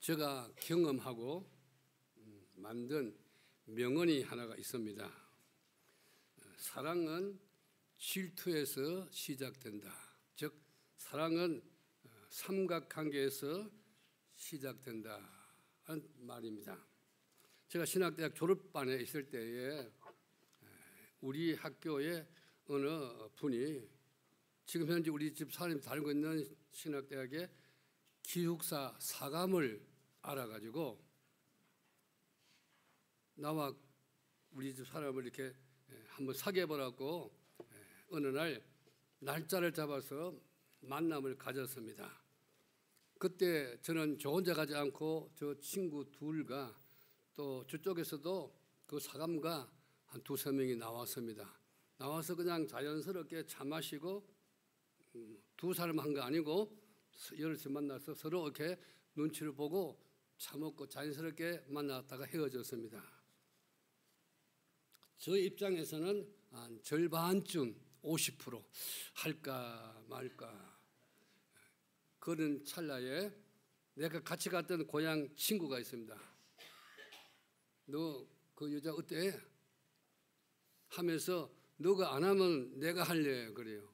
제가 경험하고 만든 명언이 하나가 있습니다. 사랑은 질투에서 시작된다. 즉 사랑은 삼각관계에서 시작된다 하는 말입니다. 제가 신학대학 졸업반에 있을 때에 우리 학교에 어느 분이 지금 현재 우리 집 사람이 다니고 있는 신학대학의 기숙사 사감을 알아가지고 나와 우리 집 사람을 이렇게 한번 사귀어보라고 어느 날 날짜를 잡아서 만남을 가졌습니다. 그때 저는 저 혼자 가지 않고 저 친구 둘과 또 저쪽에서도 그 사감가 한 두세 명이 나왔습니다. 나와서 그냥 자연스럽게 차 마시고 두 사람 한 거 아니고 여럿이 만나서 서로 이렇게 눈치를 보고 차 먹고 자연스럽게 만났다가 헤어졌습니다. 저 입장에서는 한 절반쯤 50% 할까 말까 그런 찰나에 내가 같이 갔던 고향 친구가 있습니다. 너 그 여자 어때? 하면서 너가 안 하면 내가 할래 그래요.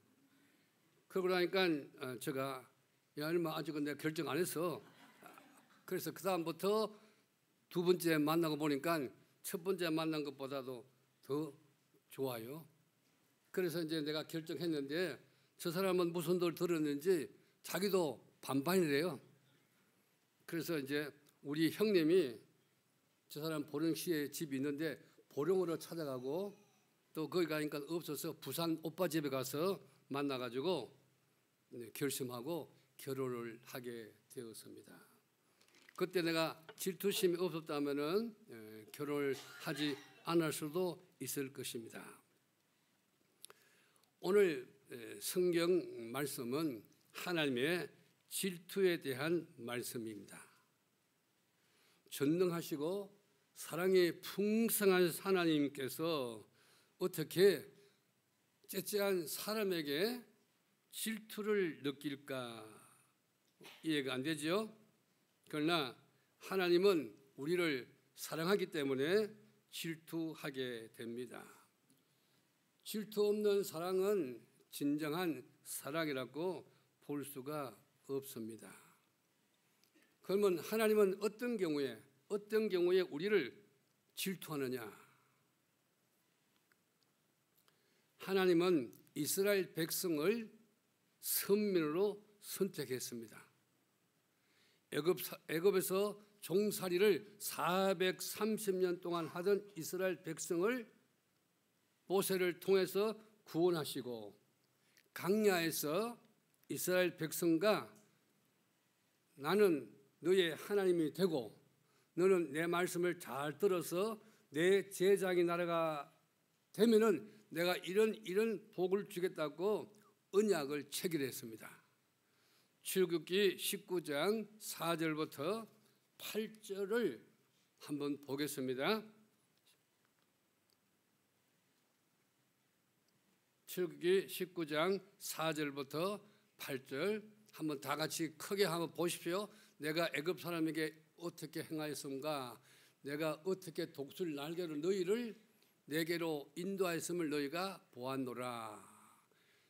그러고 나니까 제가 야 이놈아 아직은 내가 결정 안 했어. 그래서 그 다음부터 두 번째 만나고 보니까 첫 번째 만난 것보다도 더 좋아요. 그래서 이제 내가 결정했는데 저 사람은 무슨 걸 들었는지 자기도 반반이래요. 그래서 이제 우리 형님이 저 사람 보령시에 집이 있는데 보령으로 찾아가고 또 거기 가니까 없어서 부산 오빠 집에 가서 만나가지고 결심하고 결혼을 하게 되었습니다. 그때 내가 질투심이 없었다면은 결혼을 하지 않을 수도 있을 것입니다. 오늘 성경 말씀은 하나님의 질투에 대한 말씀입니다. 전능하시고 사랑이 풍성한 하나님께서 어떻게 째째한 사람에게 질투를 느낄까 이해가 안 되죠. 그러나 하나님은 우리를 사랑하기 때문에 질투하게 됩니다. 질투 없는 사랑은 진정한 사랑이라고 볼 수가 없습니다. 그러면 하나님은 어떤 경우에 우리를 질투하느냐? 하나님은 이스라엘 백성을 선민으로 선택했습니다. 애굽에서 종살이를 430년 동안 하던 이스라엘 백성을 모세를 통해서 구원하시고 광야에서 이스라엘 백성과 나는 너의 하나님이 되고 너는 내 말씀을 잘 들어서 내 제자의 나라가 되면은 내가 이런 복을 주겠다고 언약을 체결했습니다. 출애굽기 19장 4절부터 8절을 한번 보겠습니다. 출애굽기 19장 4절부터 8절 한번 다 같이 크게 한번 보십시오. 내가 애굽 사람에게 어떻게 행하였음가? 내가 어떻게 독수리 날개로 너희를 내게로 인도하였음을 너희가 보았노라.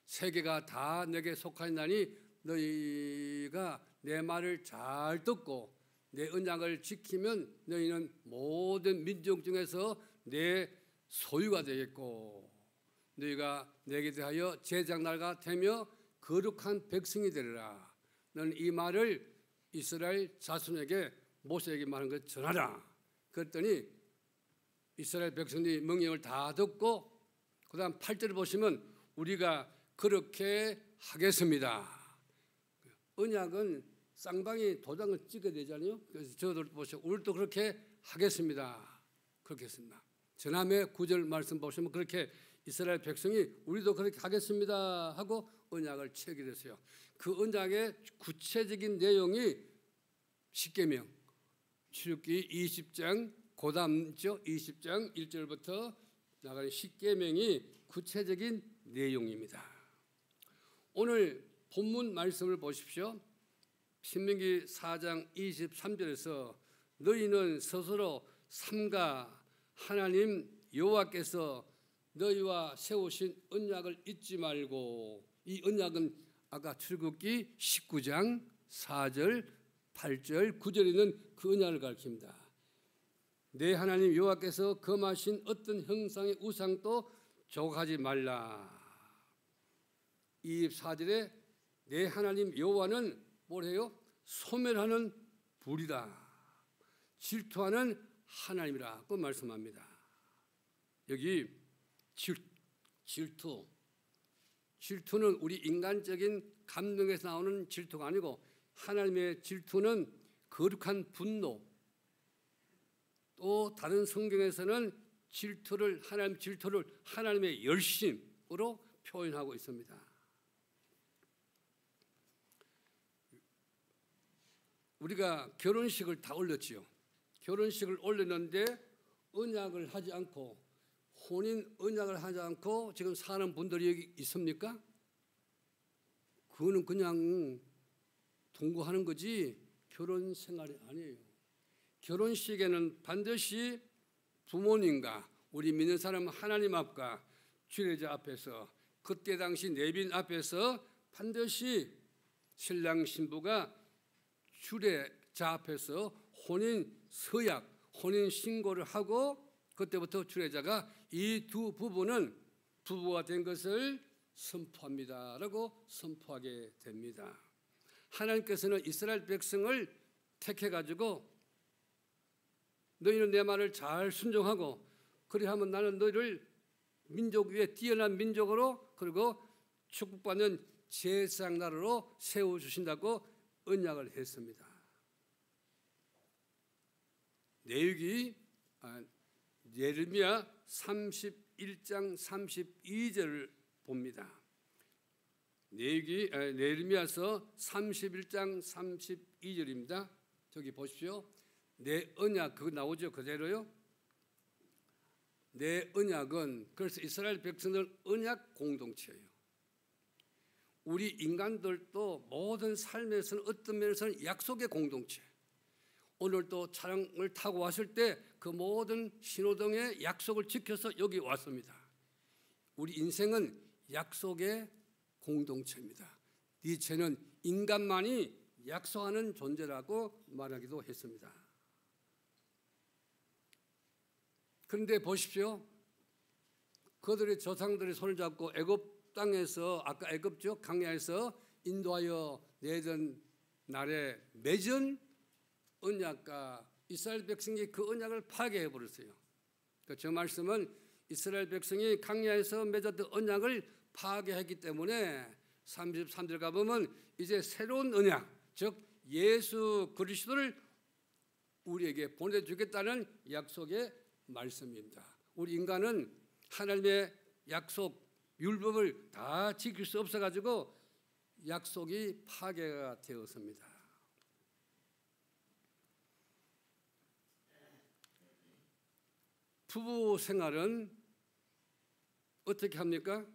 세계가 다 내게 속하였나니 너희가 내 말을 잘 듣고 내 언약을 지키면 너희는 모든 민족 중에서 내 소유가 되겠고 너희가 내게 대하여 제장날가 되며 거룩한 백성이 되리라. 너는 이 말을 이스라엘 자손에게 모세에게 말한 것 전하라. 그랬더니 이스라엘 백성들이 명령을 다 듣고 그 다음 8절을 보시면 우리가 그렇게 하겠습니다. 언약은 쌍방이 도장을 찍어야 되잖아요. 그래서 저들 보시고 우리도 그렇게 하겠습니다. 그렇게 했습니다. 전함의 9절 말씀 보시면 그렇게 이스라엘 백성이 우리도 그렇게 하겠습니다 하고 언약을 체결했어요. 그 언약의 구체적인 내용이 십계명 출애굽기 20장 고담죠. 20장 1절부터 나가는 십계명이 구체적인 내용입니다. 오늘 본문 말씀을 보십시오. 신명기 4장 23절에서 너희는 스스로 삼가 하나님 여호와께서 너희와 세우신 언약을 잊지 말고, 이 언약은 아까 출애굽기 19장 4절, 8절, 9절에 있는 그 언약을 가리킵니다. 내 하나님 여호와께서 금하신 어떤 형상의 우상도 조각하지 말라. 24절에 내 하나님 여호와는 뭐래요? 소멸하는 불이다. 질투하는 하나님이라고 말씀합니다. 여기 질투는 우리 인간적인 감정에서 나오는 질투가 아니고 하나님의 질투는 거룩한 분노, 또 다른 성경에서는 하나님 질투를 하나님의 열심으로 표현하고 있습니다. 우리가 결혼식을 다 올렸지요. 결혼식을 올렸는데 언약을 하지 않고, 혼인 언약을 하지 않고 지금 사는 분들이 여기 있습니까? 그거는 그냥 동거하는 거지 결혼 생활이 아니에요. 결혼식에는 반드시 부모님과 우리 믿는 사람 하나님 앞과 주례자 앞에서, 그때 당시 내빈 앞에서 반드시 신랑 신부가 주례자 앞에서 혼인 서약, 혼인 신고를 하고, 그때부터 주례자가 이 두 부부는 부부가 된 것을 선포합니다라고 선포하게 됩니다. 하나님께서는 이스라엘 백성을 택해가지고 너희는 내 말을 잘 순종하고 그리하면 나는 너희를 민족 위에 뛰어난 민족으로, 그리고 축복받는 제사장 나라로 세워주신다고 언약을 했습니다. 내육이 예레미야 31장 32절을 봅니다. 예레미야서 31장 32절입니다. 저기 보십시오. 내 언약, 그거 나오죠? 그대로요. 내 언약은, 그래서 이스라엘 백성들은 언약 공동체예요. 우리 인간들도 모든 삶에서는 어떤 면에서는 약속의 공동체. 오늘 또 차량을 타고 왔을 때 그 모든 신호등의 약속을 지켜서 여기 왔습니다. 우리 인생은 약속의 공동체입니다. 니체는 인간만이 약속하는 존재라고 말하기도 했습니다. 그런데 보십시오. 그들의 조상들의 손을 잡고 애굽 땅에서, 아까 애굽죠, 광야에서 인도하여 내던 날에 맺은 언약과 이스라엘 백성이 그 언약을 파괴해 버렸어요. 그러니까 저 말씀은 이스라엘 백성이 광야에서 맺었던 언약을 파괴했기 때문에 33절 가보면 이제 새로운 언약, 즉 예수 그리스도를 우리에게 보내주겠다는 약속의 말씀입니다. 우리 인간은 하나님의 약속, 율법을 다 지킬 수 없어가지고 약속이 파괴가 되었습니다. 부부 생활은 어떻게 합니까?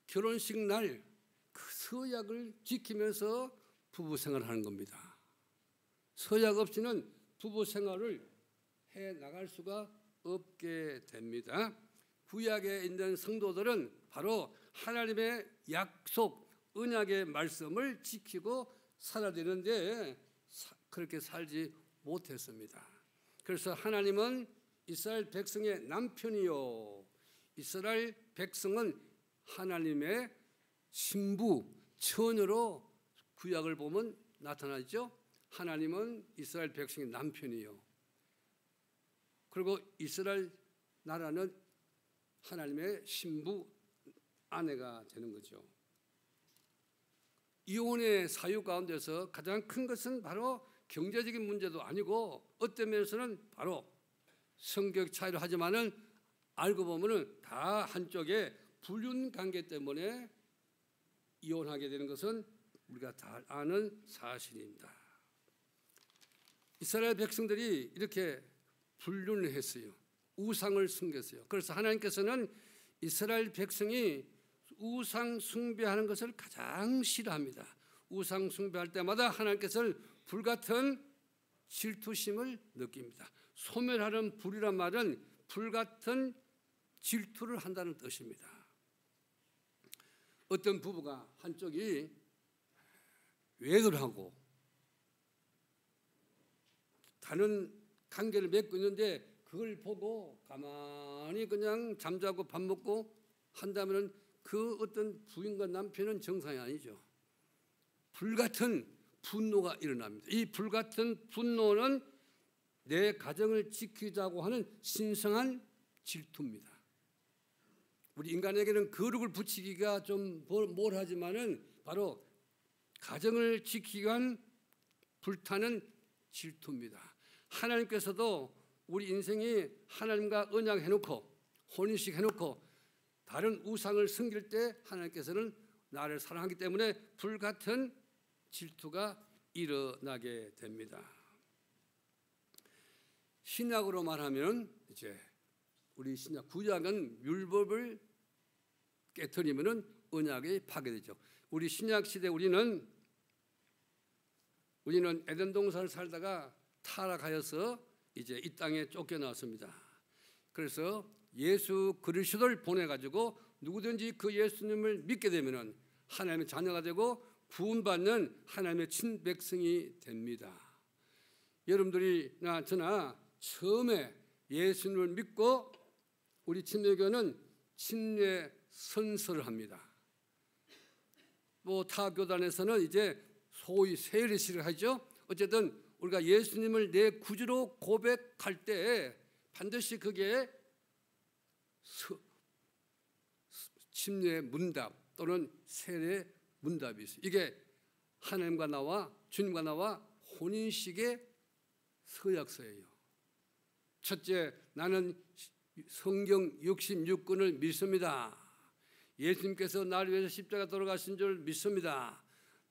결혼식 날 그 서약을 지키면서 부부 생활을 하는 겁니다. 서약 없이는 부부 생활을 해 나갈 수가 없게 됩니다. 구약에 있는 성도들은 바로 하나님의 약속, 언약의 말씀을 지키고 살아야 되는데 그렇게 살지 못했습니다. 그래서 하나님은 이스라엘 백성의 남편이요, 이스라엘 백성은 하나님의 신부, 처녀로 구약을 보면 나타나죠. 하나님은 이스라엘 백성의 남편이요, 그리고 이스라엘 나라는 하나님의 신부, 아내가 되는 거죠. 이혼의 사유 가운데서 가장 큰 것은 바로 경제적인 문제도 아니고 어떤 면에서는 바로 성격 차이를 하지만은 알고 보면은 다 한쪽에 불륜 관계 때문에 이혼하게 되는 것은 우리가 다 아는 사실입니다. 이스라엘 백성들이 이렇게 불륜을 했어요. 우상을 숨겼어요. 그래서 하나님께서는 이스라엘 백성이 우상 숭배하는 것을 가장 싫어합니다. 우상 숭배할 때마다 하나님께서는 불같은 질투심을 느낍니다. 소멸하는 불이란 말은 불같은 질투를 한다는 뜻입니다. 어떤 부부가 한쪽이 외도를 하고 다른 관계를 맺고 있는데 그걸 보고 가만히 그냥 잠자고 밥 먹고 한다면 그 어떤 부인과 남편은 정상이 아니죠. 불같은 분노가 일어납니다. 이 불같은 분노는 내 가정을 지키자고 하는 신성한 질투입니다. 우리 인간에게는 거룩을 붙이기가 좀 뭘 하지만은 바로 가정을 지키기 위한 불타는 질투입니다. 하나님께서도 우리 인생이 하나님과 언약해놓고 혼인식 해놓고 다른 우상을 섬길 때 하나님께서는 나를 사랑하기 때문에 불같은 질투가 일어나게 됩니다. 신약으로 말하면 이제 우리 신약 구약은 율법을 깨트리면은 언약이 파괴되죠. 우리 신약 시대 우리는 에덴 동산을 살다가 타락하여서 이제 이 땅에 쫓겨나왔습니다. 그래서 예수 그리스도를 보내 가지고 누구든지 그 예수님을 믿게 되면은 하나님의 자녀가 되고 구원받는 하나님의 친백성이 됩니다. 여러분들이나 저나 처음에 예수님을 믿고 우리 침례교는 침례 선서를 합니다. 뭐 타 교단에서는 이제 소위 세례식을 하죠. 어쨌든 우리가 예수님을 내 구주로 고백할 때 반드시 그게 침례 문답 또는 세례 문답이 있어요. 이게 하나님과 나와 주님과 나와 혼인식의 서약서예요. 첫째, 나는 성경 66권을 믿습니다. 예수님께서 나를 위해서 십자가 돌아가신 줄 믿습니다.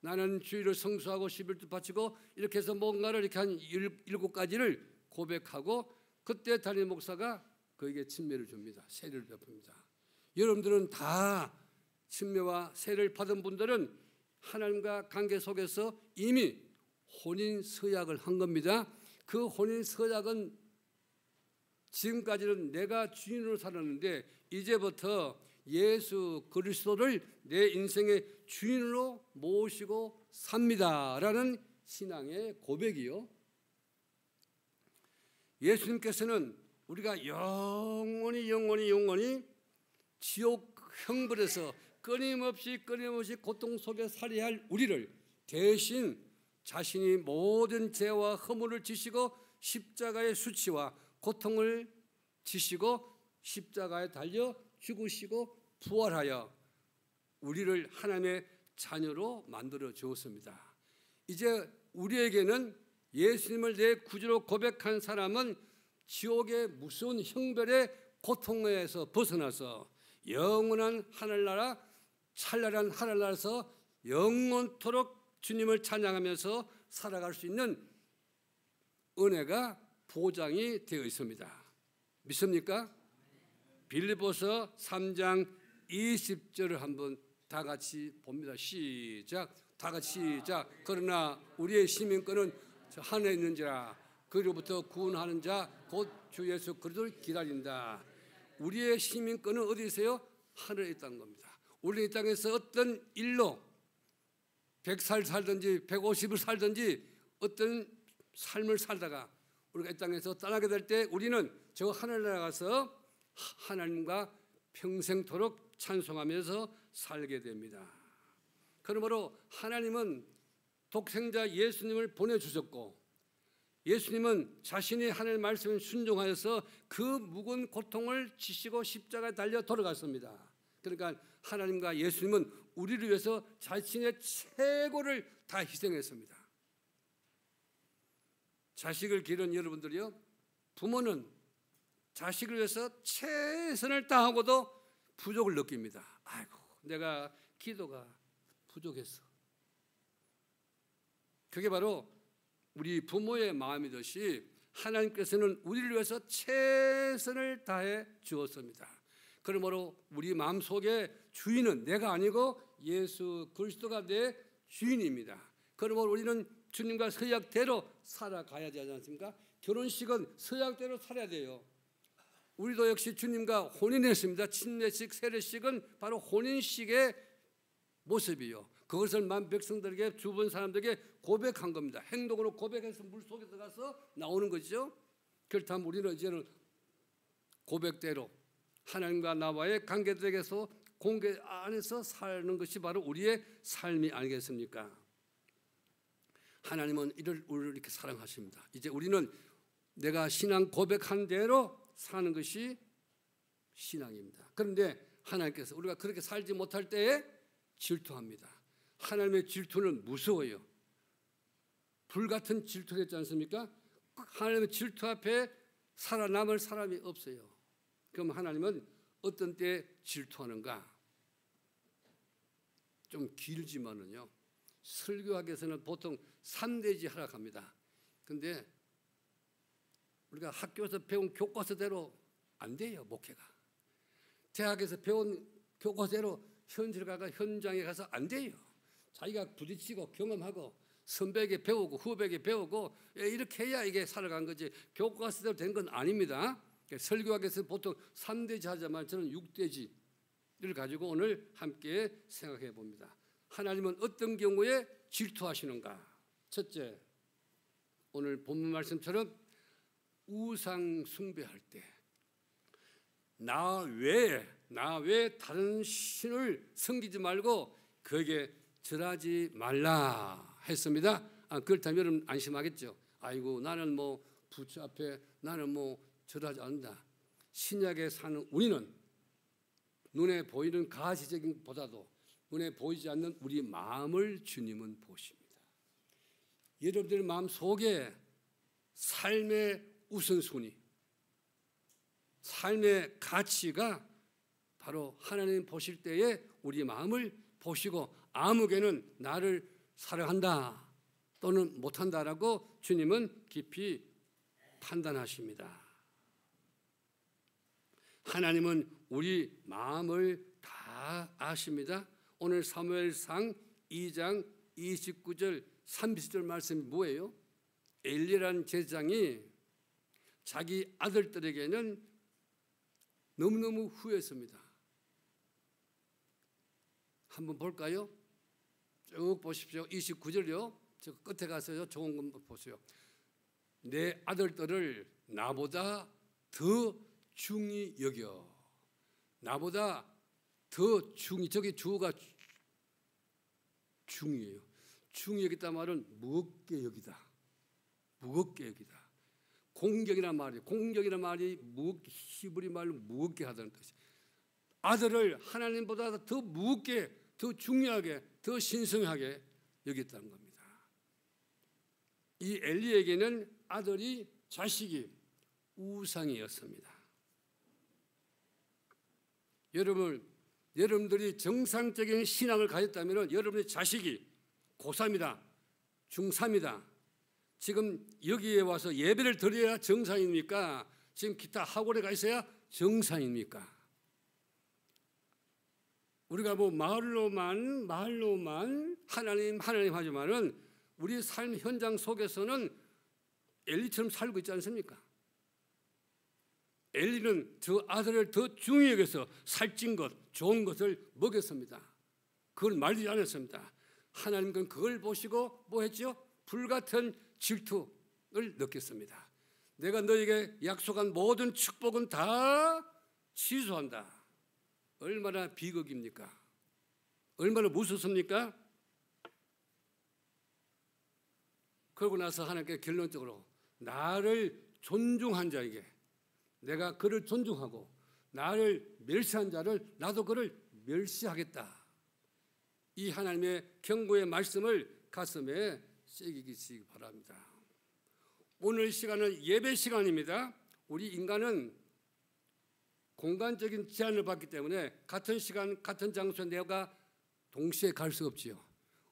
나는 주의를 성수하고 11조 바치고 이렇게 해서 뭔가를 이렇게 한 7가지를 고백하고 그때 담임 목사가 그에게 침례를 줍니다. 세례를 베풉니다. 여러분들은 다 침례와 세례를 받은 분들은 하나님과 관계 속에서 이미 혼인 서약을 한 겁니다. 그 혼인 서약은 지금까지는 내가 주인으로 살았는데 이제부터 예수 그리스도를 내 인생의 주인으로 모시고 삽니다라는 신앙의 고백이요. 예수님께서는 우리가 영원히 지옥 형벌에서 끊임없이 고통 속에 살아야 할 우리를 대신 자신이 모든 죄와 허물을 지시고 십자가의 수치와 고통을 지시고 십자가에 달려 죽으시고 부활하여 우리를 하나님의 자녀로 만들어 주었습니다. 이제 우리에게는 예수님을 내 구주로 고백한 사람은 지옥의 무서운 형벌의 고통에서 벗어나서 영원한 하늘나라, 찬란한 하늘나라에서 영원토록 주님을 찬양하면서 살아갈 수 있는 은혜가 보장이 되어 있습니다. 믿습니까? 빌립보서 3장 20절을 한번 다 같이 봅니다. 시작. 다 같이 시작. 그러나 우리의 시민권은 하늘에 있는지라 그로부터 구원하는 자 곧 주 예수 그리스도를 기다린다. 우리의 시민권은 어디 있어요? 하늘에 있다는 겁니다. 우리 이 땅에서 어떤 일로 100살 살든지 150을 살든지 어떤 삶을 살다가 우리가 이 땅에서 떠나게 될 때 우리는 저 하늘나라 가서 하나님과 평생토록 찬송하면서 살게 됩니다. 그러므로 하나님은 독생자 예수님을 보내주셨고 예수님은 자신이 하나님의 말씀에 순종하여서 그 무거운 고통을 지시고 십자가에 달려 돌아갔습니다. 그러니까 하나님과 예수님은 우리를 위해서 자신의 최고를 다 희생했습니다. 자식을 기른 여러분들이요, 부모는 자식을 위해서 최선을 다하고도 부족을 느낍니다. 아이고, 내가 기도가 부족했어. 그게 바로 우리 부모의 마음이듯이 하나님께서는 우리를 위해서 최선을 다해 주었습니다. 그러므로 우리 마음속에 주인은 내가 아니고 예수 그리스도가 내 주인입니다. 그러므로 우리는 주님과 서약대로 살아가야 되지 않습니까? 결혼식은 서약대로 살아야 돼요. 우리도 역시 주님과 혼인했습니다. 침례식, 세례식은 바로 혼인식의 모습이요. 그것을 만 백성들에게, 주변 사람들에게 고백한 겁니다. 행동으로 고백해서 물속에 들어가서 나오는 거죠. 그렇다면 우리는 이제는 고백대로 하나님과 나와의 관계들에게서 공개 안에서 사는 것이 바로 우리의 삶이 아니겠습니까? 하나님은 우리를 이렇게 사랑하십니다. 이제 우리는 내가 신앙 고백한 대로 사는 것이 신앙입니다. 그런데 하나님께서 우리가 그렇게 살지 못할 때에 질투합니다. 하나님의 질투는 무서워요. 불같은 질투를 했지 않습니까? 하나님의 질투 앞에 살아남을 사람이 없어요. 그럼 하나님은 어떤 때 질투하는가? 좀 길지만은요. 설교학에서는 보통 3대지 하락합니다. 그런데 우리가 학교에서 배운 교과서대로 안 돼요, 목회가. 대학에서 배운 교과서대로 현장에 가서 안 돼요. 자기가 부딪히고 경험하고 선배에게 배우고 후배에게 배우고 이렇게 해야 이게 살아간 거지 교과서대로 된 건 아닙니다. 설교학에서 보통 3대지 하자면 저는 6대지를 가지고 오늘 함께 생각해 봅니다. 하나님은 어떤 경우에 질투하시는가? 첫째, 오늘 본문 말씀처럼 우상 숭배할 때 나 외에 다른 신을 섬기지 말고 그에게 절하지 말라 했습니다. 그렇다면 여러분 안심하겠죠? 아이고 나는 뭐 부처 앞에 나는 뭐 절하지 않는다. 신약에 사는 우리는 눈에 보이는 가시적인 보다도 눈에 보이지 않는 우리 마음을 주님은 보십니다. 여러분들 마음 속에 삶의 우선순위, 삶의 가치가 바로 하나님 보실 때에 우리 마음을 보시고 아무개는 나를 사랑한다 또는 못한다라고 주님은 깊이 판단하십니다. 하나님은 우리 마음을 다 아십니다. 오늘 사무엘상 2장 29절 30절 말씀이 뭐예요? 엘리라는 제사장이 자기 아들들에게는 너무너무 후회했습니다. 한번 볼까요? 쭉 보십시오. 29절요. 저 끝에 가서요. 좋은 거 보세요. 내 아들들을 나보다 더 중히 여겨. 나보다 더 중히, 저기 주어가 중이에요. 중히 여기다 말은 무겁게 여기다. 무겁게 여기다. 공격이란 말이에요. 공격이란 말이 무겁게, 히브리 말로 무겁게 하다는 뜻이에요. 아들을 하나님보다 더 무겁게, 더 중요하게, 더 신성하게 여겼다는 겁니다. 이 엘리에게는 아들이, 자식이 우상이었습니다. 여러분들이 정상적인 신앙을 가졌다면 여러분의 자식이 고3이다, 중3이다. 지금 여기에 와서 예배를 드려야 정상입니까? 지금 기타 학원에 가 있어야 정상입니까? 우리가 뭐 말로만 하나님 하지만은 우리 삶 현장 속에서는 엘리처럼 살고 있지 않습니까? 엘리는 저 아들을 더 중히 여겨서 살찐 것, 좋은 것을 먹였습니다. 그걸 말리지 않았습니다. 하나님은 그걸 보시고 뭐 했죠? 불같은 질투를 느꼈습니다. 내가 너에게 약속한 모든 축복은 다 취소한다. 얼마나 비극입니까? 얼마나 무섭습니까? 그러고 나서 하나님께 결론적으로 나를 존중한 자에게 내가 그를 존중하고 나를 멸시한 자를 나도 그를 멸시하겠다. 이 하나님의 경고의 말씀을 가슴에 새기시기 바랍니다. 오늘 시간은 예배 시간입니다. 우리 인간은 공간적인 제한을 받기 때문에 같은 시간, 같은 장소에 내가 동시에 갈 수 없지요.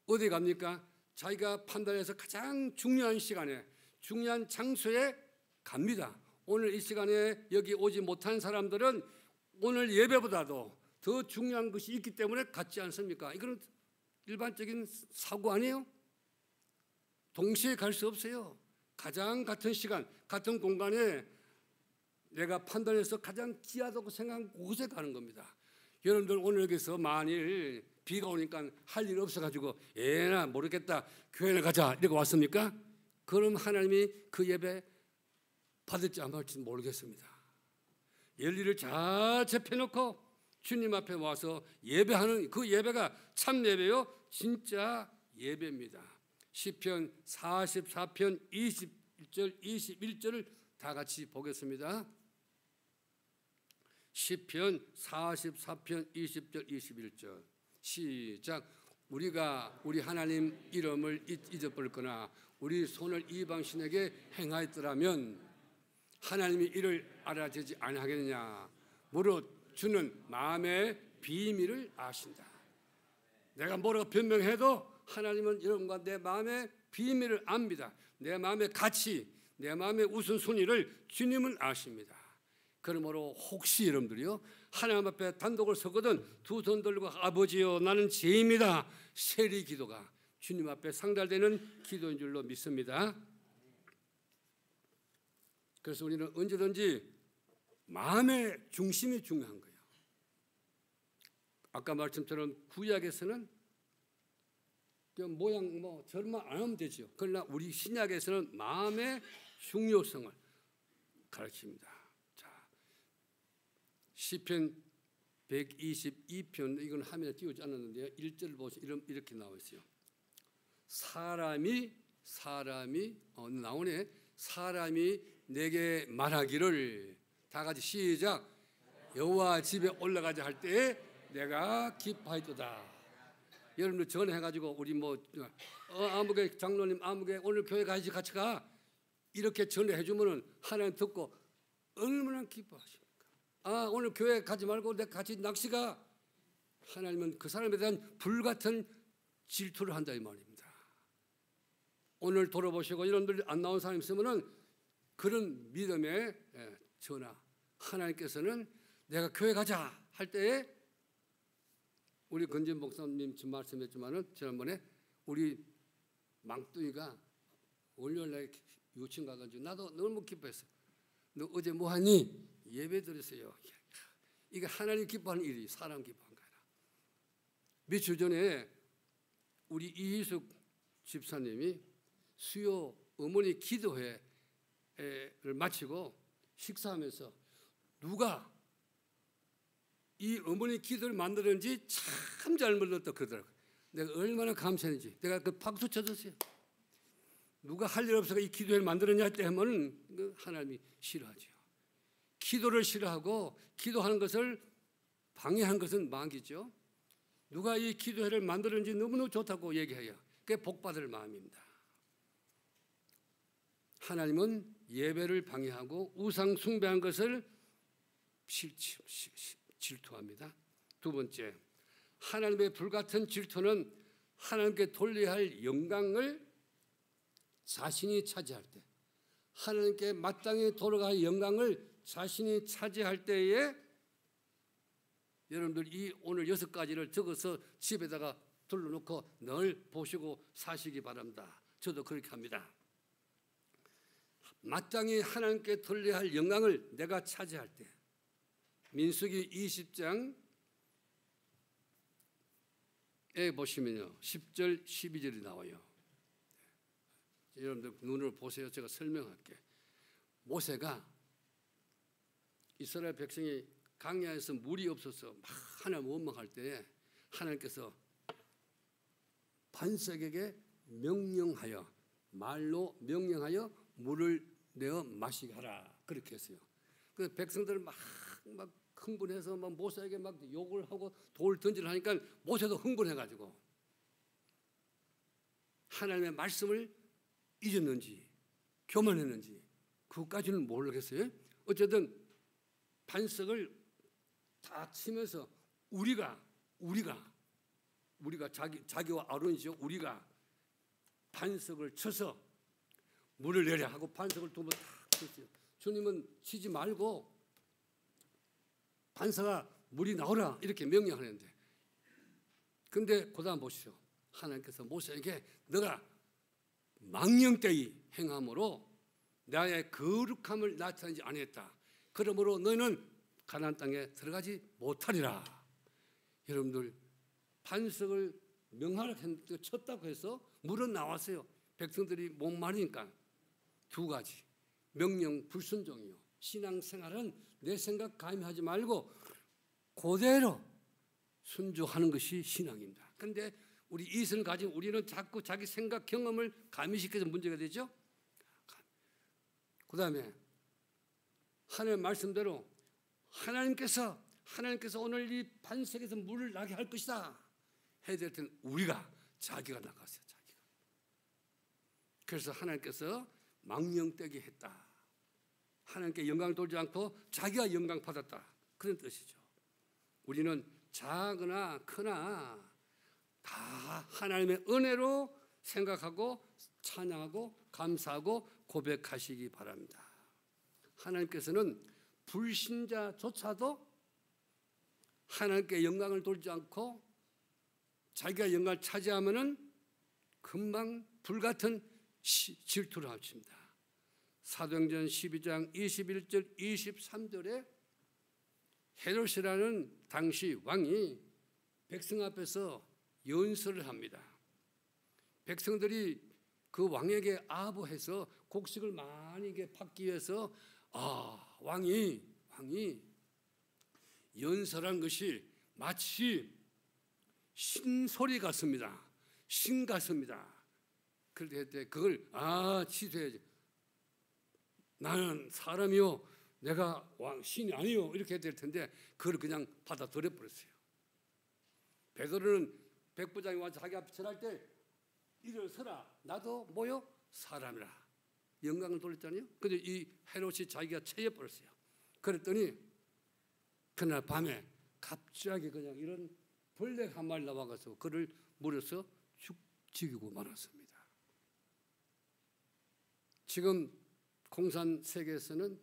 어디 갑니까? 자기가 판단해서 가장 중요한 시간에, 중요한 장소에 갑니다. 오늘 이 시간에 여기 오지 못한 사람들은 오늘 예배보다도 더 중요한 것이 있기 때문에 갔지 않습니까? 이건 일반적인 사고 아니에요? 동시에 갈 수 없어요. 가장 같은 시간, 같은 공간에 내가 판단해서 가장 귀하다고 생각한 곳에 가는 겁니다. 여러분들 오늘 여기서 만일 비가 오니까 할 일 없어가지고 에나 모르겠다 교회를 가자 이러고 왔습니까? 그럼 하나님이 그 예배 받을지 안 받을지 모르겠습니다. 열리를 잘 접해놓고 주님 앞에 와서 예배하는 그 예배가 참 예배요, 진짜 예배입니다. 시편 44편 21절 21절을 다 같이 보겠습니다. 시편 44편 20절 21절 시작. 우리가 우리 하나님 이름을 잊어버렸거나 우리 손을 이방신에게 행하였더라면 하나님이 이를 알아채지 아니하겠느냐. 무릇 주는 마음의 비밀을 아신다. 내가 뭐라고 변명해도 하나님은 여러분과 내 마음의 비밀을 압니다. 내 마음의 가치, 내 마음의 우선순위를 주님은 아십니다. 그러므로 혹시 여러분들이요 하나님 앞에 단독을 서거든 두 손 들고 아버지여 나는 죄인입니다 세리 기도가 주님 앞에 상달되는 기도인 줄로 믿습니다. 그래서 우리는 언제든지 마음의 중심이 중요한 거예요. 아까 말씀처럼 구약에서는 그 모양 절만 안 하면 되죠. 그러나 우리 신약에서는 마음의 중요성을 가르칩니다. 자, 시편 122편 이건 화면에 띄우지 않았는데요. 1절을 보시면 이렇게 나와 있어요. 사람이 나오네. 사람이 내게 말하기를 다 같이 시작. 여호와 집에 올라가자 할 때에 내가 기뻐하였도다. 여러분들 전해가지고 우리 아무개 장로님 아무개 오늘 교회 가야지 같이 가 이렇게 전해주면은 하나님 듣고 얼마나 기뻐하십니까? 아 오늘 교회 가지 말고 내가 같이 낚시 가. 하나님은 그 사람에 대한 불같은 질투를 한다 이 말입니다. 오늘 돌아보시고 여러분들 안 나온 사람 있으면은 그런 믿음의 전하 하나님께서는 내가 교회 가자 할 때에 우리 건진 목사님 지금 말씀했지만은 지난번에 우리 망둥이가 월요일날 유치원 가가지고 나도 너무 기뻐했어. 너 어제 뭐하니? 예배 드렸어요. 이게 하나님 기뻐하는 일이 사람 기뻐한 거야. 며칠 전에 우리 이희숙 집사님이 수요 어머니 기도회를 마치고 식사하면서 누가 이 어머니 기도를 만들었는지 참 잘 만들었다 그러더라고요. 내가 얼마나 감사했는지 내가 그 박수 쳐줬어요. 누가 할 일 없어서 이 기도회를 만들었냐 할 때 하면은 하나님이 싫어하죠. 기도를 싫어하고 기도하는 것을 방해하는 것은 마귀죠. 누가 이 기도회를 만들었는지 너무너무 좋다고 얘기해요. 그게 복받을 마음입니다. 하나님은 예배를 방해하고 우상 숭배한 것을 질투합니다. 두 번째, 하나님의 불같은 질투는 하나님께 돌려야 할 영광을 자신이 차지할 때, 하나님께 마땅히 돌아갈 영광을 자신이 차지할 때에 여러분들 이 오늘 6가지를 적어서 집에다가 둘러놓고 늘 보시고 사시기 바랍니다. 저도 그렇게 합니다. 마땅히 하나님께 돌려야 할 영광을 내가 차지할 때, 민수기 20장에 보시면요 10절 12절이 나와요. 여러분들 눈으로 보세요. 제가 설명할게. 모세가 이스라엘 백성이 광야에서 물이 없어서 막 하나님 원망할 때 하나님께서 반석에게 명령하여 말로 명령하여 물을 내어 마시게 하라 그렇게 했어요. 그 백성들 막 흥분해서 막 모세에게 막 욕을 하고 돌 던지려 하니까 모세도 흥분해가지고 하나님의 말씀을 잊었는지 교만했는지 그것까지는 모르겠어요. 어쨌든 반석을 다 치면서 우리가 자기와 아론이죠. 우리가 반석을 쳐서 물을 내려 하고 반석을 두 번 탁 쳤어요. 주님은 치지 말고 반석아 물이 나오라 이렇게 명령하는데, 근데 그다음 보시죠. 하나님께서 모세에게 너가 망령되이 행함으로 나의 거룩함을 나타내지 아니했다. 그러므로 너희는 가나안 땅에 들어가지 못하리라. 여러분들 반석을 명하라 했는데 쳤다고 해서 물은 나왔어요. 백성들이 목마르니까. 두 가지, 명령 불순종이요, 신앙생활은 내 생각 가미하지 말고 그대로 순종하는 것이 신앙입니다. 그런데 우리 이성을 가진 우리는 자꾸 자기 생각 경험을 가미시켜서 문제가 되죠. 그 다음에 하나님의 말씀대로 하나님께서 오늘 이 반석에서 물을 나게 할 것이다 해야 될 때는 우리가 자기가 나갔어요. 자기가. 그래서 하나님께서 망령되게 했다. 하나님께 영광을 돌지 않고 자기가 영광 받았다. 그런 뜻이죠. 우리는 작으나 크나 다 하나님의 은혜로 생각하고 찬양하고 감사하고 고백하시기 바랍니다. 하나님께서는 불신자조차도 하나님께 영광을 돌지 않고 자기가 영광을 차지하면은 금방 불같은 질투를 합칩니다. 사도행전 12장 21절 23절에 헤롯이라는 당시 왕이 백성 앞에서 연설을 합니다. 백성들이 그 왕에게 아부해서 곡식을 많이 받기 위해서 왕이 연설한 것이 마치 신소리 같습니다. 신 같습니다. 그럴 때 그걸 취소해야지. 나는 사람이요, 내가 신이 아니요, 이렇게 될 텐데 그걸 그냥 받아들여 버렸어요. 베드로는 백부장이 와서 자기 앞에 절할 때 일어서라, 나도 뭐요? 사람이라. 영광을 돌렸잖아요. 근데 이 헤롯이 자기가 체해버렸어요. 그랬더니 그날 밤에 갑자기 그냥 이런 벌레가 한 마리 나와가지고 그를 물어서 죽이고 말았습니다. 지금 공산 세계에서는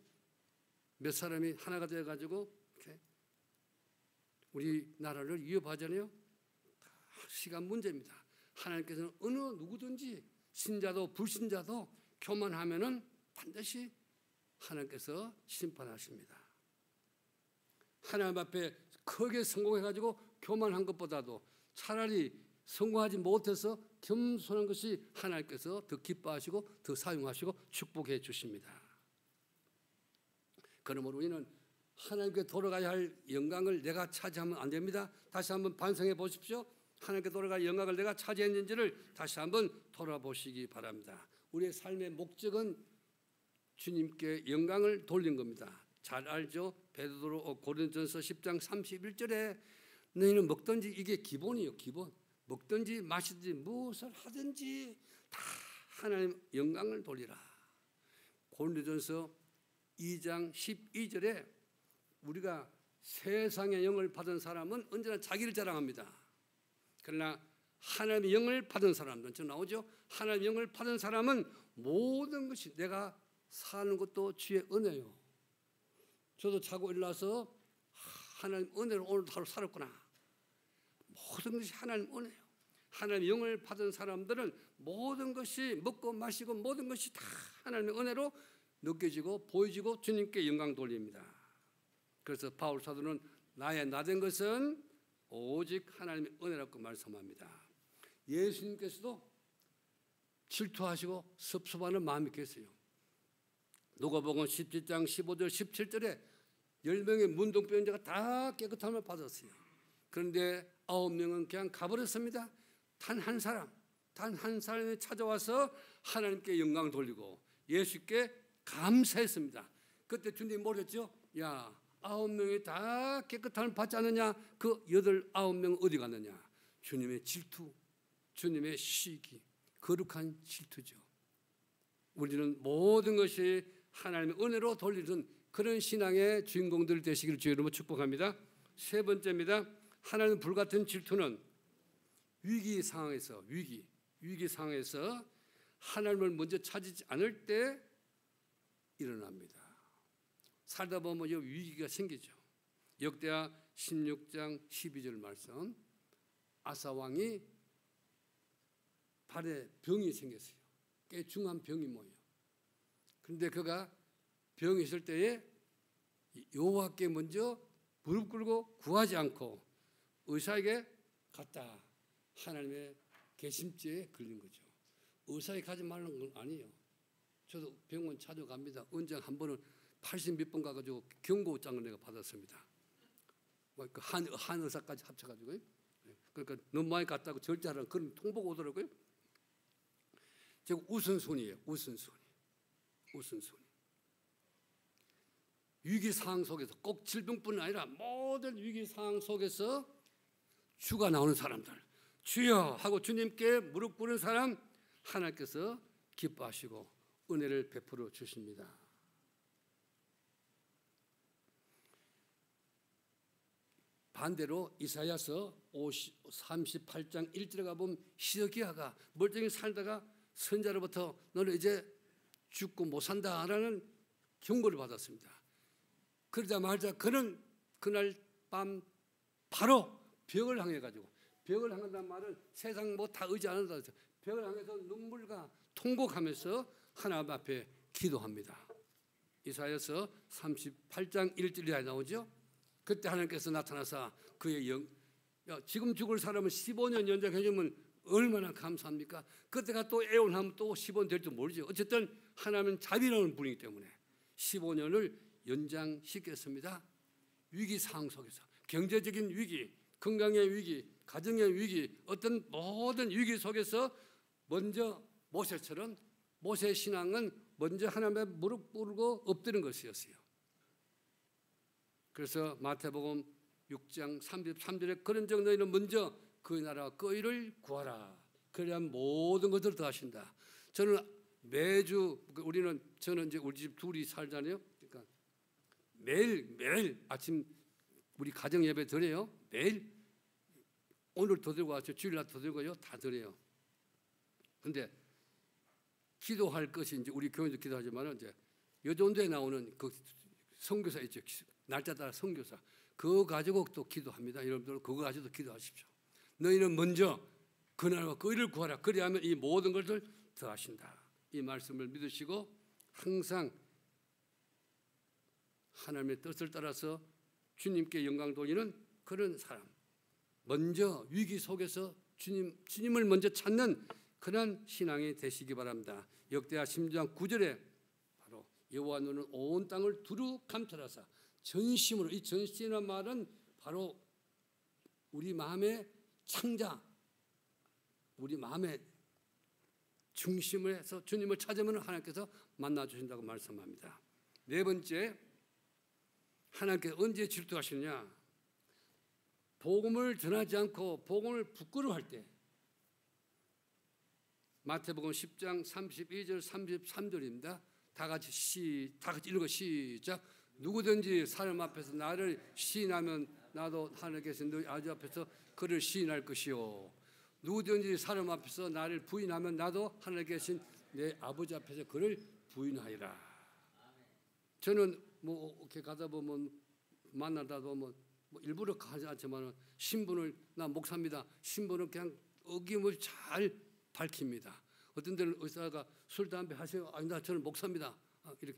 몇 사람이 하나가 되어가지고 이렇게 우리나라를 위협하잖아요. 시간 문제입니다. 하나님께서는 어느 누구든지 신자도 불신자도 교만하면은 반드시 하나님께서 심판하십니다. 하나님 앞에 크게 성공해가지고 교만한 것보다도 차라리 성공하지 못해서 겸손한 것이 하나님께서 더 기뻐하시고 더 사용하시고 축복해 주십니다. 그러므로 우리는 하나님께 돌아가야 할 영광을 내가 차지하면 안 됩니다. 다시 한번 반성해 보십시오. 하나님께 돌아갈 영광을 내가 차지했는지를 다시 한번 돌아보시기 바랍니다. 우리의 삶의 목적은 주님께 영광을 돌린 겁니다. 잘 알죠? 베드로 고린도전서 10장 31절에 너희는 먹든지, 이게 기본이에요. 기본. 먹든지 마시든지 무엇을 하든지 다 하나님 영광을 돌리라. 고린도전서 2장 12절에 우리가 세상의 영을 받은 사람은 언제나 자기를 자랑합니다. 그러나 하나님의 영을 받은 사람들은 지금 나오죠. 하나님의 영을 받은 사람은 모든 것이 내가 사는 것도 주의 은혜요. 저도 자고 일어나서 하나님 은혜로 오늘 하루 살았구나. 모든 것이 하나님 은혜요. 하나님의 영을 받은 사람들은 모든 것이 먹고 마시고 모든 것이 다 하나님의 은혜로 느껴지고 보여지고 주님께 영광 돌립니다. 그래서 바울 사도는 나의 나된 것은 오직 하나님의 은혜라고 말씀합니다. 예수님께서도 질투하시고 섭섭하는 마음이 계세요. 누가복음 17장 15절 17절에 10명의 문둥병자가 다 깨끗함을 받았어요. 그런데 9명은 그냥 가버렸습니다. 단 한 사람이 찾아와서 하나님께 영광을 돌리고 예수께 감사했습니다. 그때 주님이 뭐랬죠? 야, 9명이 다 깨끗함을 받지 않느냐? 그 9명은 어디 갔느냐? 주님의 질투, 주님의 시기, 거룩한 질투죠. 우리는 모든 것이 하나님의 은혜로 돌리는 그런 신앙의 주인공들 되시기를 주의 이름으로 축복합니다. 세 번째입니다. 하나님 불같은 질투는 위기 상황에서 하나님을 먼저 찾지 않을 때 일어납니다. 살다 보면 이 위기가 생기죠. 역대하 16장 12절 말씀. 아사 왕이 발에 병이 생겼어요. 꽤 중한 병이 뭐예요. 그런데 그가 병이 있을 때에 여호와께 먼저 무릎 꿇고 구하지 않고 의사에게 갔다. 하나님의 개심죄에 걸린 거죠. 의사에 가지 말라는 건 아니에요. 저도 병원 찾아갑니다. 언제 한 번은 80 몇 번 가가지고 경고장을 내가 받았습니다. 한 의사까지 합쳐가지고요. 그러니까 너무 많이 갔다고 절대 하라는 그런 통보가 오더라고요. 제가 우선순위예요. 우선순위. 위기 상황 속에서 꼭 질병뿐 아니라 모든 위기 상황 속에서 주가 나오는 사람들, 주여 하고 주님께 무릎 꿇는 사람 하나님께서 기뻐하시고 은혜를 베풀어 주십니다. 반대로 이사야서 38장 1절에 가보면 히스기야가 멀쩡히 살다가 선자로부터 너는 이제 죽고 못 산다라는 경고를 받았습니다. 그러자마자 그는 그날 밤 바로 벽을 향해 가지고, 벽을 향한다는 말은 세상 뭐 다 의지 않는다 해서 벽을 향해서 눈물과 통곡하면서 하나님 앞에 기도합니다. 이사야서 38장 1절에 나오죠. 그때 하나님께서 나타나서 그의 지금 죽을 사람은 15년 연장해 주면 얼마나 감사합니까? 그때가 또 애원하면 또 15년 될지 모르죠. 어쨌든 하나님은 자비로운 분이기 때문에 15년을 연장시켰습니다. 위기 상황 속에서 경제적인 위기, 건강의 위기, 가정의 위기, 어떤 모든 위기 속에서 먼저 모세처럼 모세 신앙은 먼저 하나님의 무릎 꿇고 엎드린 것이었어요. 그래서 마태복음 6장 33절에 그런즉 너희는 먼저 그 나라와 그 의를 구하라. 그래야 모든 것들을 더하신다. 저는 매주 저는 이제 우리 집 둘이 살잖아요. 그러니까 매일 아침 우리 가정 예배 드려요. 매일 오늘 더 들고 왔죠. 주일날 더 들고요. 다 드려요. 근데 기도할 것이 이제 우리 교회도 기도하지만 이제 여전도에 나오는 그 선교사 있죠. 날짜 따라 선교사. 그거 가지고 또 기도합니다. 여러분들 그거 가지고도 기도하십시오. 너희는 먼저 그 나라와 그 의를 구하라. 그리하면 이 모든 것을 더하신다. 이 말씀을 믿으시고 항상 하나님의 뜻을 따라서 주님께 영광 돌리는 그런 사람. 먼저 위기 속에서 주님을 먼저 찾는 그런 신앙이 되시기 바랍니다. 역대하 10장 9절에 바로 여호와 너는 온 땅을 두루 감찰하사 전심으로, 이 전심이라는 말은 바로 우리 마음의 창자, 우리 마음의 중심을 해서 주님을 찾으면 하나님께서 만나 주신다고 말씀합니다. 네 번째, 하나님께서 언제 질투하시느냐? 복음을 전하지 않고 복음을 부끄러워할 때. 마태복음 10장 32절 33절입니다. 다 같이 읽어 시작. 누구든지 사람 앞에서 나를 시인하면 나도 하늘에 계신 너희 아버지 앞에서 그를 시인할 것이요. 누구든지 사람 앞에서 나를 부인하면 나도 하늘에 계신 내 아버지 앞에서 그를 부인하리라. 저는 뭐 이렇게 가다 보면 만나다 보면 뭐 일부러 가지 않지만 신분을 나 목사입니다. 신분을 그냥 어김없이 잘 밝힙니다. 어떤 데는 의사가 술 담배 하세요. 아니 나 저는 목사입니다. 이렇게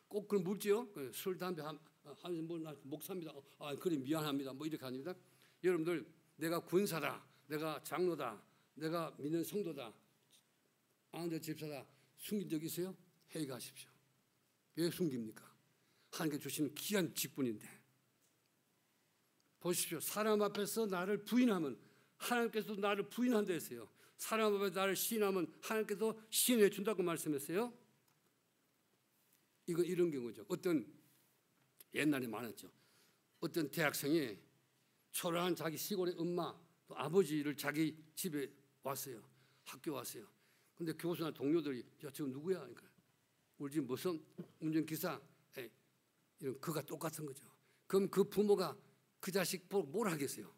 꼭 그걸 묻지요. 술 담배 하는 분 목사입니다. 아 그래 미안합니다. 뭐 이렇게 합니다. 여러분들 내가 군사다, 내가 장로다, 내가 믿는 성도다, 아내 집사다 숨긴 적 있어요? 회개하십시오. 왜 숨깁니까? 하나님께 주시는 귀한 직분인데. 보십시오. 사람 앞에서 나를 부인하면 하나님께서 나를 부인한다 했어요. 사람 앞에 나를 시인하면 하나님께서 시인해 준다고 말씀했어요. 이건 이런 경우죠. 어떤 옛날에 많았죠. 어떤 대학생이 초라한 자기 시골의 엄마 또 아버지를 자기 집에 왔어요. 학교 왔어요. 근데 교수나 동료들이 야 지금 누구야? 그러니까 우리 집 무슨 운전기사 이런 그가 똑같은 거죠. 그럼 그 부모가 그 자식 보고 뭘 하겠어요?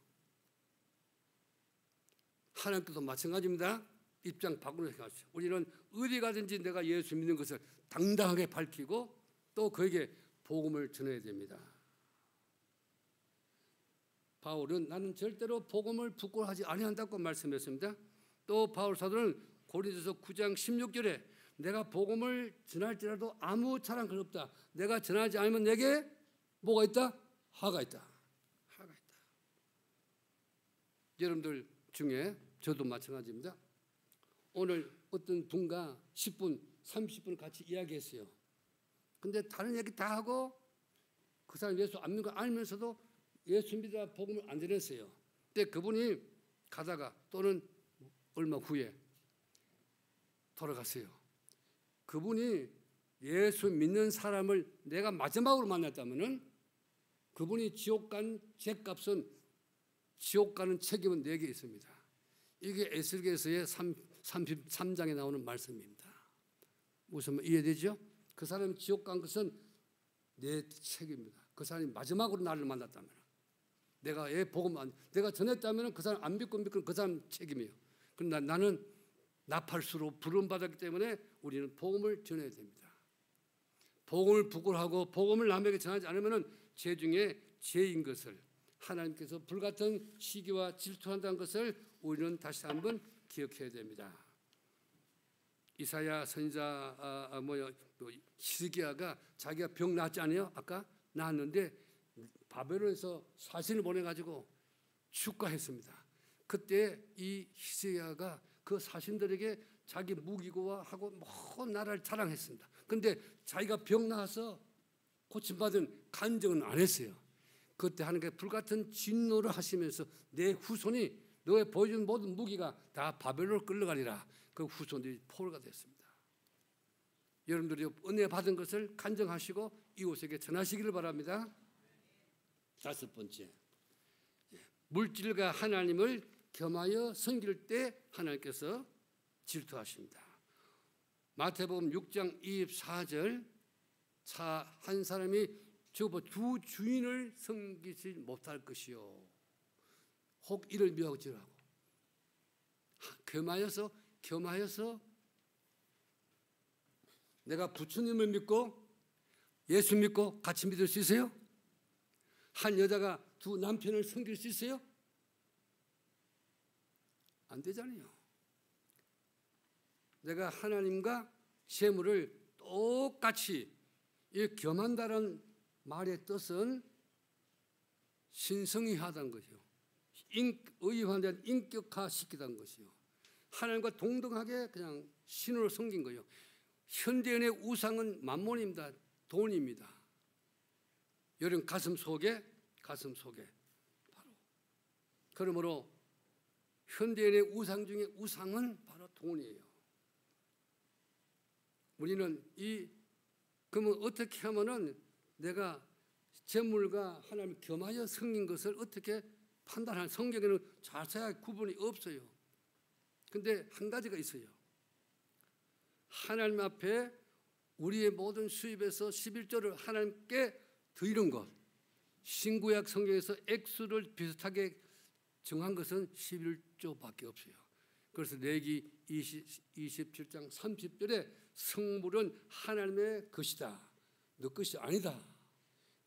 하나님께도 마찬가지입니다. 입장 바꾸는 생각하시죠. 우리는 어디 가든지 내가 예수 믿는 것을 당당하게 밝히고 또 그에게 복음을 전해야 됩니다. 바울은 나는 절대로 복음을 부끄러워하지 아니한다고 말씀했습니다. 또 바울 사도는 고린도서 9장 16절에 내가 복음을 전할지라도 아무 자랑 없다. 내가 전하지 않으면 내게 뭐가 있다? 화가 있다. 화가 있다. 여러분들 중에 저도 마찬가지입니다. 오늘 어떤 분과 10분, 30분 같이 이야기했어요. 근데 다른 얘기 다 하고 그 사람 예수 안 믿는 거 알면서도 예수 믿으라 복음을 안 전했어요. 근데 그분이 가다가 또는 얼마 후에 돌아갔어요. 그분이 예수 믿는 사람을 내가 마지막으로 만났다면은 그분이 지옥 간 죄값은 지옥 가는 책임은 내게 있습니다. 이게 에스겔서의 33장에 나오는 말씀입니다. 무슨 말 이해되죠? 그 사람이 지옥 간 것은 내 책임입니다. 그 사람이 마지막으로 나를 만났다면 내가 내가 전했다면 그 사람 안 믿고 그 사람 책임이에요. 그러나 나는 나팔수로 부름받았기 때문에 우리는 복음을 전해야 됩니다. 복음을 부끄러워하고 복음을 남에게 전하지 않으면 죄 중에 죄인 것을 하나님께서 불같은 시기와 질투한다는 것을 우리는 다시 한번 기억해야 됩니다. 이사야 선지자 히스기야가 자기가 병 낫지 않아요? 아까 나았는데 바벨론에서 사신을 보내가지고 축가했습니다. 그때 이 히스기야가 그 사신들에게 자기 무기고와 하고 먼 나라를 자랑했습니다. 그런데 자기가 병 나아서 고침받은 간증은 안 했어요. 그때 하나님께 불같은 진노를 하시면서 내 후손이 너의 보여준 모든 무기가 다 바벨론으로 끌려가리라. 그 후손들이 포로가 됐습니다. 여러분들이 은혜 받은 것을 간증하시고 이웃에게 전하시기를 바랍니다. 다섯 번째, 물질과 하나님을 겸하여 섬길 때 하나님께서 질투하십니다. 마태복음 6장 24절 한 사람이 두 주인을 섬기지 못할 것이요 혹 이를 미워하지라고 겸하여서 내가 부처님을 믿고 예수 믿고 같이 믿을 수 있어요? 한 여자가 두 남편을 섬길 수 있어요? 안 되잖아요. 내가 하나님과 재물을 똑같이 겸한다는 말의 뜻은 신성히하다는 것이요. 의의화된 인격화시키다는 것이요. 하나님과 동등하게 그냥 신으로 섬긴 거예요. 현대인의 우상은 만몬입니다. 돈입니다. 여러분 가슴 속에 바로 그러므로 현대인의 우상 중에 우상은 바로 돈이에요. 우리는 그러면 어떻게 하면은 내가 재물과 하나님을 겸하여 섬긴 것을 어떻게 판단하는 성경에는 자세하게 구분이 없어요. 근데 한 가지가 있어요. 하나님 앞에 우리의 모든 수입에서 11조를 하나님께 드리는 것. 신구약 성경에서 액수를 비슷하게 정한 것은 11조밖에 없어요. 그래서 레기 27장 30절에 성물은 하나님의 것이다. 너 것이 아니다.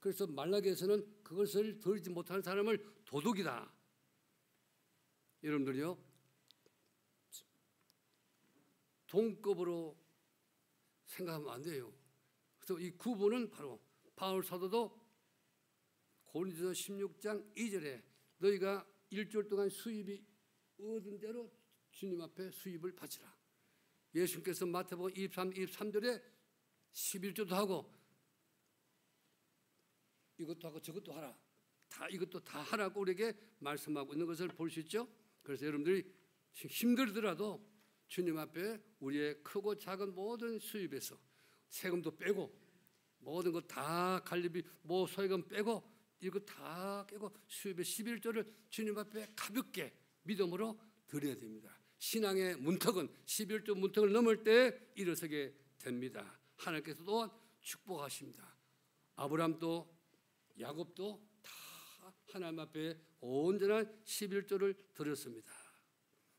그래서 말라기에서는 그것을 드리지 못하는 사람을 도둑이다. 여러분들요, 동급으로 생각하면 안 돼요. 그래서 이 구분은 바로 바울 사도도 고린도서 16장 2절에 너희가 일주일 동안 수입이 얻은 대로 주님 앞에 수입을 바치라. 예수님께서 마태복음 23절에 11조도 하고 이것도 하고 저것도 하라. 이것도 다 하라고 우리에게 말씀하고 있는 것을 볼 수 있죠. 그래서 여러분들이 힘들더라도 주님 앞에 우리의 크고 작은 모든 수입에서 세금도 빼고 모든 것 다 관리비 소액금 빼고 이거 다 빼고 수입의 11조를 주님 앞에 가볍게 믿음으로 드려야 됩니다. 신앙의 문턱은 11조 문턱을 넘을 때 일어서게 됩니다. 하나님께서 또한 축복하십니다. 아브라함도 야곱도 다 하나님 앞에 온전한 11조를 드렸습니다.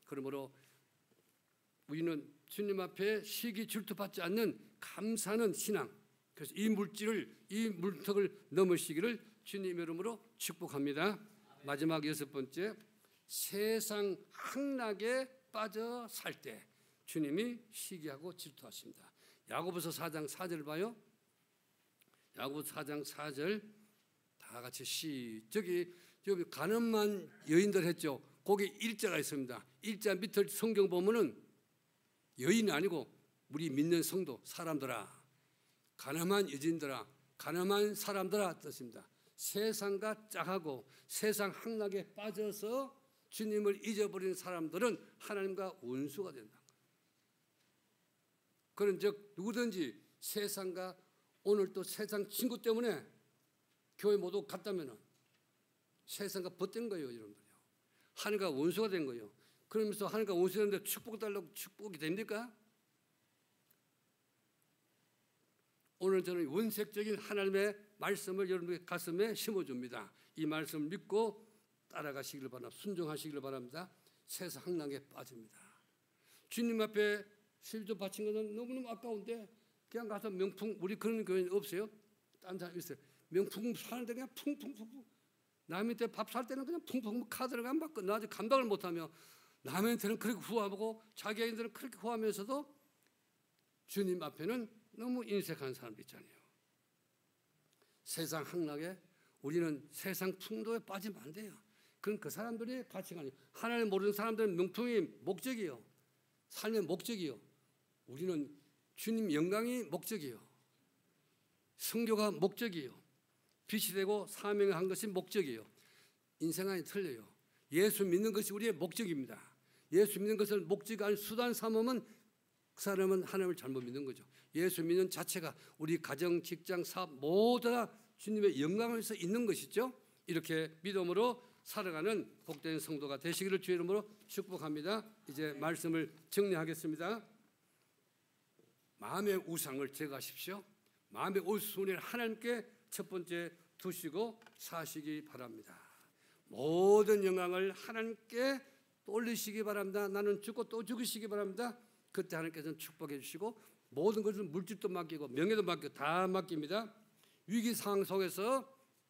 그러므로 우리는 주님 앞에 시기 질투받지 않는 감사하는 신앙, 그래서 이 물턱을 넘으시기를 주님 이름으로 축복합니다. 마지막 여섯 번째, 세상 향락에 빠져 살 때 주님이 시기하고 질투하십니다. 야고보서 4장 4절 봐요. 야고보서 4장 4절 다 같이 저기 가늠한 여인들 했죠. 거기 일자가 있습니다. 일자 밑을 성경 보면은 여인이 아니고 우리 믿는 성도 사람들아, 가늠한 여인들아, 가늠한 사람들아 뜻입니다. 세상과 짝하고 세상 향락에 빠져서 주님을 잊어버린 사람들은 하나님과 원수가 된다. 그런즉 누구든지 세상과 오늘 또 세상 친구 때문에 교회 모두 갔다면은 세상과 벗된 거예요, 여러분들요. 하나님과 원수가 된 거예요. 그러면서 하나님과 원수가 되는데 축복 달라고 축복이 됩니까? 오늘 저는 원색적인 하나님의 말씀을 여러분의 가슴에 심어줍니다. 이 말씀을 믿고 따라가시기를 바랍니다. 순종하시기를 바랍니다. 세상 향락에 빠집니다. 주님 앞에 11조 바친 것은 너무너무 아까운데 그냥 가서 명품, 우리 그런 교회는 없어요? 딴 사람 있어요. 명품 사는데 그냥 풍풍풍풍, 남한테 밥 살 때는 그냥 풍풍 카드를 안 받고 나중에 감당을 못하며 남한테는 그렇게 후하고 자기한테는 그렇게 후하면서도 주님 앞에는 너무 인색한 사람들 있잖아요. 세상 향락에 우리는 세상 풍도에 빠지면 안 돼요. 그건 그 사람들의 가치가 아니에요. 하나님 모르는 사람들은 명품이 목적이요, 삶의 목적이요. 우리는 주님 영광이 목적이요, 성교가 목적이요, 빛이 되고 사명을 한 것이 목적이요. 인생관이 틀려요. 예수 믿는 것이 우리의 목적입니다. 예수 믿는 것을 목적이 아닌 수단 삼으면 그 사람은 하나님을 잘못 믿는 거죠. 예수 믿는 자체가 우리 가정, 직장, 사업 모두 다 주님의 영광을 위해서 있는 것이죠. 이렇게 믿음으로 살아가는 복된 성도가 되시기를 주의 이름으로 축복합니다. 이제 말씀을 정리하겠습니다. 마음의 우상을 제거하십시오. 마음의 우상을 하나님께 첫 번째 두시고 사시기 바랍니다. 모든 영광을 하나님께 올리시기 바랍니다. 나는 죽고 또 죽으시기 바랍니다. 그때 하나님께서는 축복해 주시고 모든 것을 물질도 맡기고 명예도 맡기고 다 맡깁니다. 위기 상황 속에서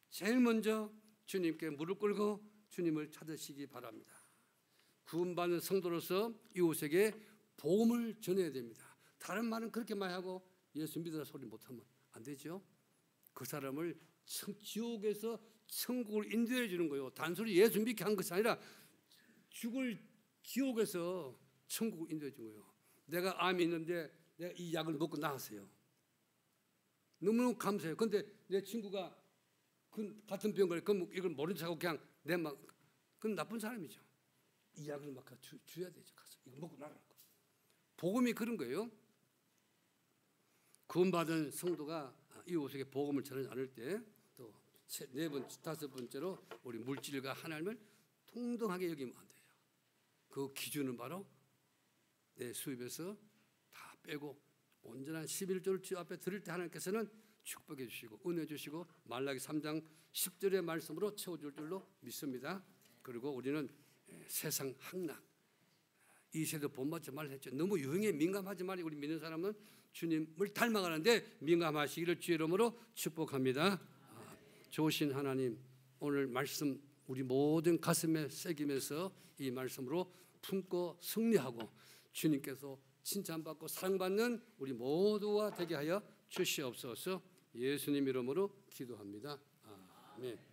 제일 먼저 주님께 무릎 꿇고 주님을 찾으시기 바랍니다. 구원받는 성도로서 이웃에게 복음을 전해야 됩니다. 다른 말은 그렇게 많이 하고 예수 믿으라 소리 못하면 안 되죠. 그 사람을 지옥에서 천국을 인도해 주는 거예요. 단순히 예수 믿게 한 것이 아니라 죽을 지옥에서 천국을 인도해 준 거예요. 내가 암이 있는데 내가 이 약을 먹고 나았어요. 너무너무 감사해요. 그런데 내 친구가 그 같은 병 걸려. 그럼 이걸 모른 척하고 그냥 그건 나쁜 사람이죠. 이 약을 막 줘야 되죠. 가서 이거 먹고 나라고. 복음이 그런 거예요. 구원받은 성도가 이웃에게 복음을 전하지 않을 때 또 네 번째, 다섯 번째로 우리 물질과 하나님을 동등하게 여기면 안 돼요. 그 기준은 바로 내 수입에서 다 빼고 온전한 11조를 주 앞에 드릴 때 하나님께서는 축복해 주시고 은혜 주시고 말라기 3장 10절의 말씀으로 채워줄 줄로 믿습니다. 그리고 우리는 세상 향락, 이 세대 본받지 말라 했죠. 너무 유행에 민감하지 말고 우리 믿는 사람은 주님을 닮아가는데 민감하시기를 주의 이름으로 축복합니다. 좋으신 하나님, 오늘 말씀 우리 모든 가슴에 새기면서 이 말씀으로 품고 승리하고 주님께서 칭찬받고 사랑받는 우리 모두가 되게 하여 주시옵소서. 예수님 이름으로 기도합니다. 아멘.